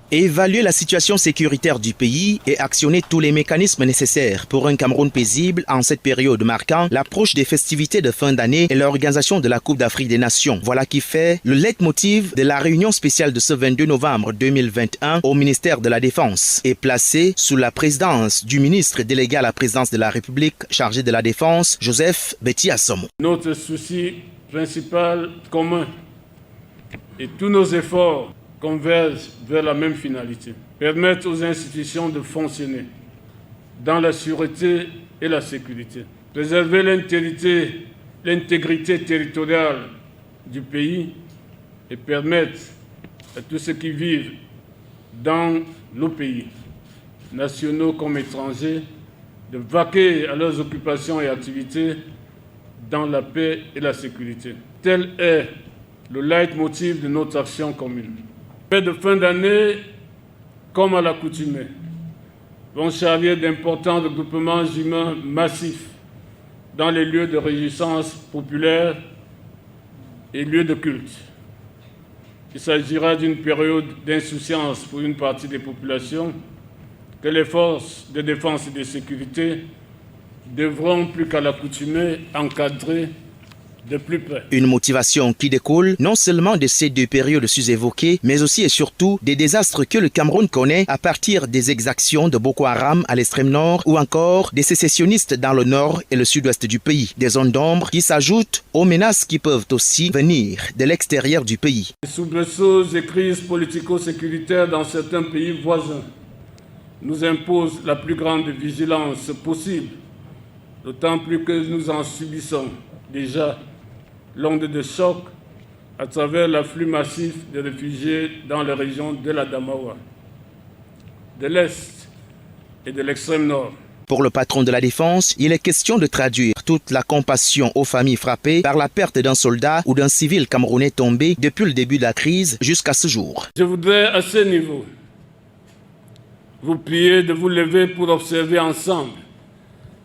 Évaluer la situation sécuritaire du pays et actionner tous les mécanismes nécessaires pour un Cameroun paisible en cette période marquant l'approche des festivités de fin d'année et l'organisation de la Coupe d'Afrique des Nations. Voilà qui fait le leitmotiv de la réunion spéciale de ce 22 novembre 2021 au ministère de la Défense et placée sous la présidence du ministre délégué à la présidence de la République chargé de la Défense, Joseph Betty Assomo. Notre souci principal commun et tous nos efforts convergent vers la même finalité, permettre aux institutions de fonctionner dans la sûreté et la sécurité, préserver l'intégrité territoriale du pays et permettre à tous ceux qui vivent dans nos pays, nationaux comme étrangers, de vaquer à leurs occupations et activités dans la paix et la sécurité. Tel est le leitmotiv de notre action commune. Fête de fin d'année, comme à l'accoutumée, vont charrier d'importants regroupements humains massifs dans les lieux de réjouissance populaire et lieux de culte. Il s'agira d'une période d'insouciance pour une partie des populations que les forces de défense et de sécurité devront plus qu'à l'accoutumée encadrer de plus près. Une motivation qui découle non seulement de ces deux périodes sus-évoquées, mais aussi et surtout des désastres que le Cameroun connaît à partir des exactions de Boko Haram à l'extrême nord ou encore des sécessionnistes dans le nord et le sud-ouest du pays. Des zones d'ombre qui s'ajoutent aux menaces qui peuvent aussi venir de l'extérieur du pays. Les soubresauts et crises politico-sécuritaires dans certains pays voisins nous imposent la plus grande vigilance possible, d'autant plus que nous en subissons déjà l'onde de choc à travers l'afflux massif de réfugiés dans les régions de l'Adamawa, de l'Est et de l'extrême nord. Pour le patron de la Défense, il est question de traduire toute la compassion aux familles frappées par la perte d'un soldat ou d'un civil camerounais tombé depuis le début de la crise jusqu'à ce jour. Je voudrais à ce niveau vous prier de vous lever pour observer ensemble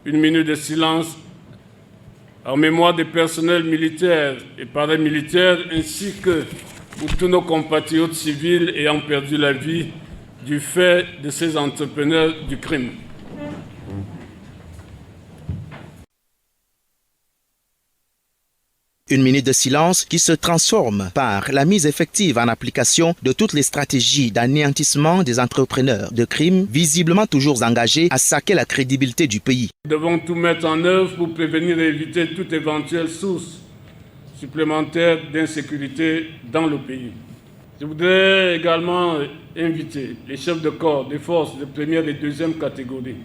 une minute de silence en mémoire des personnels militaires et paramilitaires ainsi que pour tous nos compatriotes civils ayant perdu la vie du fait de ces entrepreneurs du crime. Une minute de silence qui se transforme par la mise effective en application de toutes les stratégies d'anéantissement des entrepreneurs de crimes visiblement toujours engagés à saquer la crédibilité du pays. Nous devons tout mettre en œuvre pour prévenir et éviter toute éventuelle source supplémentaire d'insécurité dans le pays. Je voudrais également inviter les chefs de corps des forces de première et deuxième catégorie,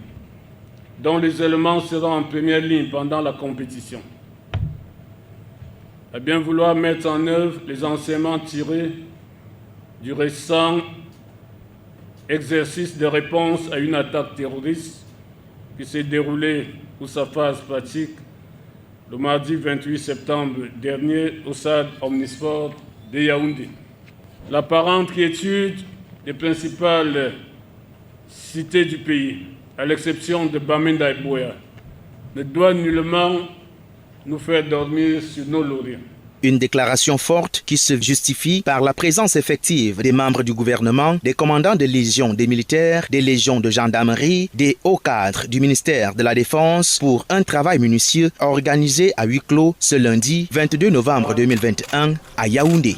dont les éléments seront en première ligne pendant la compétition, à bien vouloir mettre en œuvre les enseignements tirés du récent exercice de réponse à une attaque terroriste qui s'est déroulée pour sa phase pratique le mardi 28 septembre dernier au stade omnisport de Yaoundé. L'apparente quiétude des principales cités du pays, à l'exception de Bamenda et Buea, ne doit nullement nous faire dormir sur nos lauriers. Une déclaration forte qui se justifie par la présence effective des membres du gouvernement, des commandants de légions des militaires, des légions de gendarmerie, des hauts cadres du ministère de la Défense pour un travail minutieux organisé à huis clos ce lundi 22 novembre 2021 à Yaoundé.